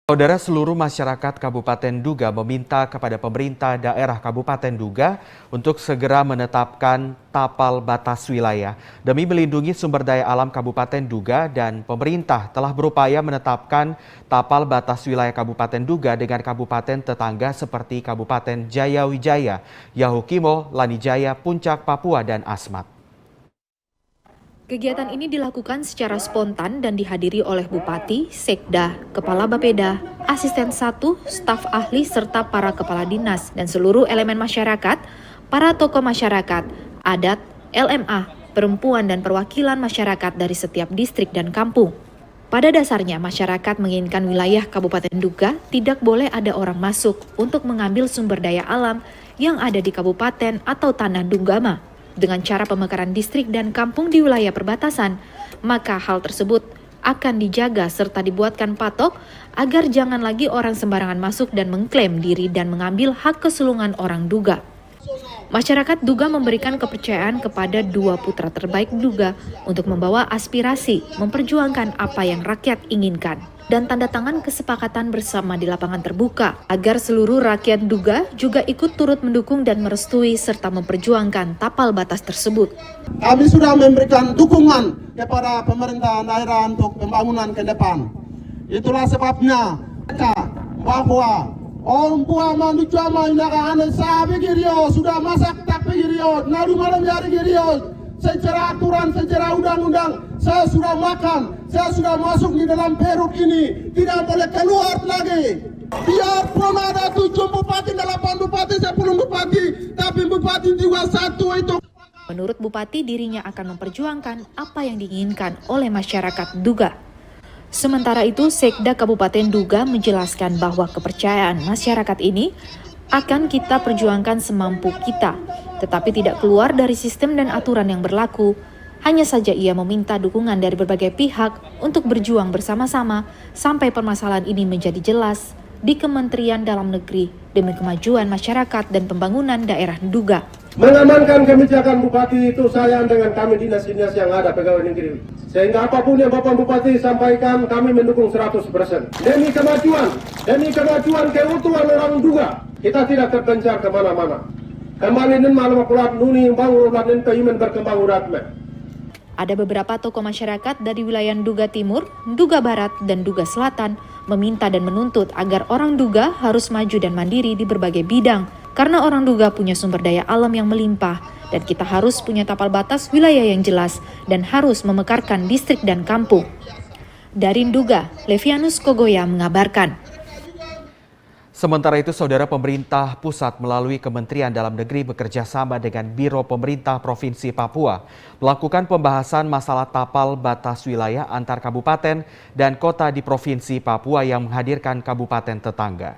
Saudara, seluruh masyarakat Kabupaten Duga meminta kepada pemerintah daerah Kabupaten Duga untuk segera menetapkan tapal batas wilayah demi melindungi sumber daya alam Kabupaten Duga, dan pemerintah telah berupaya menetapkan tapal batas wilayah Kabupaten Duga dengan kabupaten tetangga seperti Kabupaten Jayawijaya, Yahukimo, Lanijaya, Puncak, Papua, dan Asmat. Kegiatan ini dilakukan secara spontan dan dihadiri oleh Bupati, Sekda, Kepala Bapeda, Asisten 1, staf ahli, serta para kepala dinas dan seluruh elemen masyarakat, para tokoh masyarakat, adat, LMA, perempuan, dan perwakilan masyarakat dari setiap distrik dan kampung. Pada dasarnya, masyarakat menginginkan wilayah Kabupaten Duga tidak boleh ada orang masuk untuk mengambil sumber daya alam yang ada di kabupaten atau tanah Dunggama. Dengan cara pemekaran distrik dan kampung di wilayah perbatasan, maka hal tersebut akan dijaga serta dibuatkan patok agar jangan lagi orang sembarangan masuk dan mengklaim diri dan mengambil hak kesulungan orang Duga. Masyarakat Duga memberikan kepercayaan kepada dua putra terbaik Duga untuk membawa aspirasi, memperjuangkan apa yang rakyat inginkan, dan tanda tangan kesepakatan bersama di lapangan terbuka agar seluruh rakyat Duga juga ikut turut mendukung dan merestui serta memperjuangkan tapal batas tersebut. Kami sudah memberikan dukungan kepada pemerintah daerah untuk pembangunan ke depan. Itulah sebabnya bahwa Ompua mandu cama inaka ane sabi girio sudah masak tak girio nalu malam hari girio secara aturan, secara undang-undang saya sudah makan, saya sudah masuk di dalam perut ini, tidak boleh keluar lagi. Biarpun ada 7 bupati, 8 bupati, 10 bupati, tapi bupati juga satu itu. Menurut Bupati, dirinya akan memperjuangkan apa yang diinginkan oleh masyarakat Duga. Sementara itu, Sekda Kabupaten Duga menjelaskan bahwa kepercayaan masyarakat ini akan kita perjuangkan semampu kita, tetapi tidak keluar dari sistem dan aturan yang berlaku. Hanya saja ia meminta dukungan dari berbagai pihak untuk berjuang bersama-sama sampai permasalahan ini menjadi jelas di Kementerian Dalam Negeri demi kemajuan masyarakat dan pembangunan daerah Duga. Mengamankan kebijakan Bupati itu sayang dengan kami dinas-dinas yang ada pegawai negeri. Sehingga apapun yang Bapak Bupati sampaikan kami mendukung 100%. Demi kemajuan keutuhan orang Duga, kita tidak terpencar kemana-mana. Kembali nin malam akurat nuni bangun ulat keiman berkembang uratme. Ada beberapa tokoh masyarakat dari wilayah Duga Timur, Duga Barat, dan Duga Selatan meminta dan menuntut agar orang Duga harus maju dan mandiri di berbagai bidang, karena orang Duga punya sumber daya alam yang melimpah, dan kita harus punya tapal batas wilayah yang jelas dan harus memekarkan distrik dan kampung. Dari Duga, Levianus Kogoya mengabarkan. Sementara itu, Saudara, pemerintah pusat melalui Kementerian Dalam Negeri bekerja sama dengan Biro Pemerintah Provinsi Papua melakukan pembahasan masalah tapal batas wilayah antar kabupaten dan kota di Provinsi Papua yang menghadirkan kabupaten tetangga.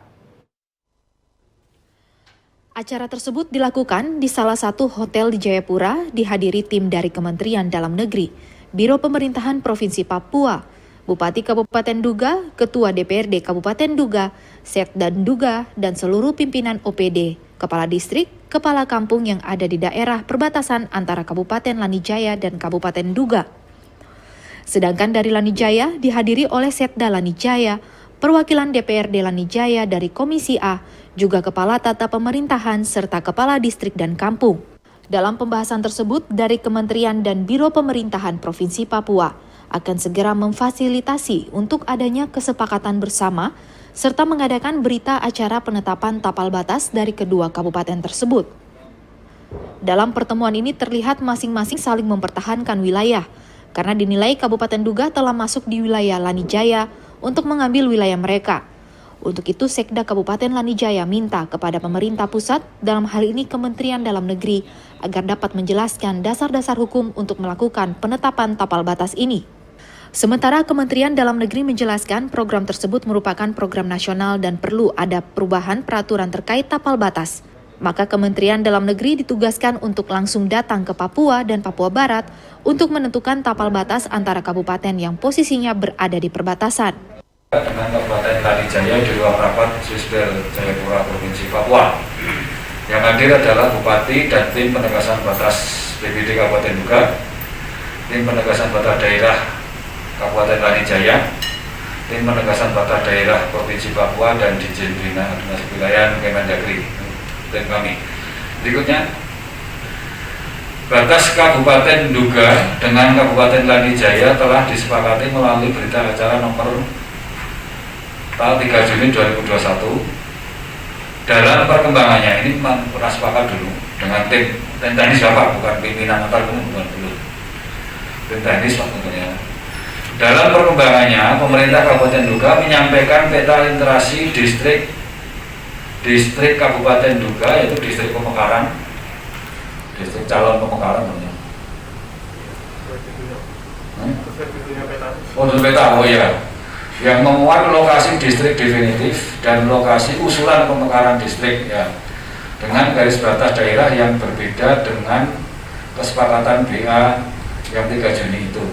Acara tersebut dilakukan di salah satu hotel di Jayapura, dihadiri tim dari Kementerian Dalam Negeri, Biro Pemerintahan Provinsi Papua, Bupati Kabupaten Duga, Ketua DPRD Kabupaten Duga, Sekda Duga, dan seluruh pimpinan OPD, Kepala Distrik, Kepala Kampung yang ada di daerah perbatasan antara Kabupaten Lanijaya dan Kabupaten Duga. Sedangkan dari Lanijaya dihadiri oleh Sekda Lanijaya, perwakilan DPRD Lanijaya dari Komisi A, juga Kepala Tata Pemerintahan serta Kepala Distrik dan Kampung. Dalam pembahasan tersebut, dari Kementerian dan Biro Pemerintahan Provinsi Papua akan segera memfasilitasi untuk adanya kesepakatan bersama serta mengadakan berita acara penetapan tapal batas dari kedua kabupaten tersebut. Dalam pertemuan ini terlihat masing-masing saling mempertahankan wilayah karena dinilai Kabupaten Duga telah masuk di wilayah Lanijaya untuk mengambil wilayah mereka. Untuk itu, Sekda Kabupaten Lanijaya minta kepada pemerintah pusat, dalam hal ini Kementerian Dalam Negeri, agar dapat menjelaskan dasar-dasar hukum untuk melakukan penetapan tapal batas ini. Sementara Kementerian Dalam Negeri menjelaskan program tersebut merupakan program nasional dan perlu ada perubahan peraturan terkait tapal batas. Maka Kementerian Dalam Negeri ditugaskan untuk langsung datang ke Papua dan Papua Barat untuk menentukan tapal batas antara kabupaten yang posisinya berada di perbatasan. Dengan Kabupaten Lanijaya di ruang rapat Sisbel Jayapura Provinsi Papua. Yang hadir adalah Bupati dan tim penegasan batas BPD Kabupaten Duga, tim penegasan batas daerah Kabupaten Lanijaya, Tim Penegasan Batas Daerah Provinsi Papua dan Ditjen Bina Administrasi Wilayah Kemendagri, tim kami. Berikutnya, batas Kabupaten Nduga dengan Kabupaten Lanijaya telah disepakati melalui berita acara nomor tanggal 3 Juni 2021. Dalam perkembangannya, ini pernah sepakat dulu dengan tim teknis Bapak, bukan pimpinan antar bukan dulu. Tim teknis waktunya. Dalam perkembangannya, pemerintah Kabupaten Nduga menyampaikan peta literasi distrik Kabupaten Nduga, yaitu distrik Pemekaran, distrik calon Pemekaran namanya. Oh, peta, oh ya, yang memuat lokasi distrik definitif dan lokasi usulan pemekaran distrik ya, dengan garis batas daerah yang berbeda dengan kesepakatan BA yang 3 Juni itu.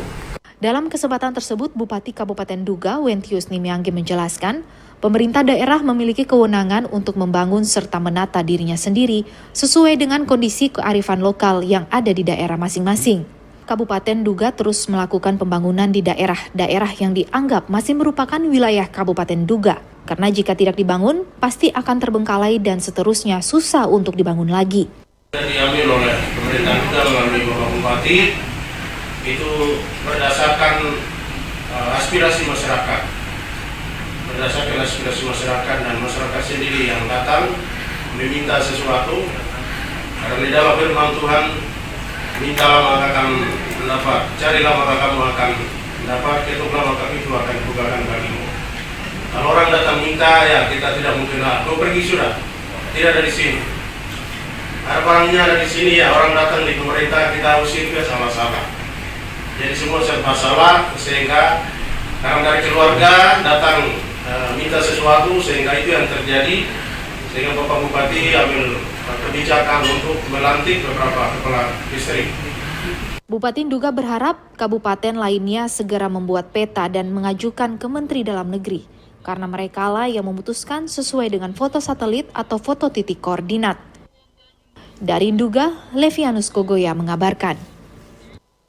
Dalam kesempatan tersebut, Bupati Kabupaten Nduga, Wentius Nimiangge menjelaskan, pemerintah daerah memiliki kewenangan untuk membangun serta menata dirinya sendiri sesuai dengan kondisi kearifan lokal yang ada di daerah masing-masing. Kabupaten Nduga terus melakukan pembangunan di daerah-daerah yang dianggap masih merupakan wilayah Kabupaten Nduga. Karena jika tidak dibangun, pasti akan terbengkalai dan seterusnya susah untuk dibangun lagi. Diambil oleh pemerintah Nduga melalui Bapak Bupati itu berdasarkan aspirasi masyarakat. Berdasarkan aspirasi masyarakat dan masyarakat sendiri yang datang meminta sesuatu. Karena di dalam firman Tuhan, mintalah maka kamu mendapat, carilah maka kamu akan mendapat, ketuklah maka itu akan dibukakan bagimu. Kalau orang datang minta, ya kita tidak mungkin, kau pergi sudah, tidak ada di sini. Ada barangnya ada di sini, ya orang datang di pemerintah, kita usir ke salah-salah. Jadi semua serba salah, sehingga karena dari keluarga datang minta sesuatu, sehingga itu yang terjadi, sehingga Bapak Bupati ambil kebijakan untuk melantik beberapa kepala distrik. Bupati Nduga berharap kabupaten lainnya segera membuat peta dan mengajukan ke Menteri Dalam Negeri, karena merekalah yang memutuskan sesuai dengan foto satelit atau foto titik koordinat. Dari Nduga, Levianus Kogoya mengabarkan.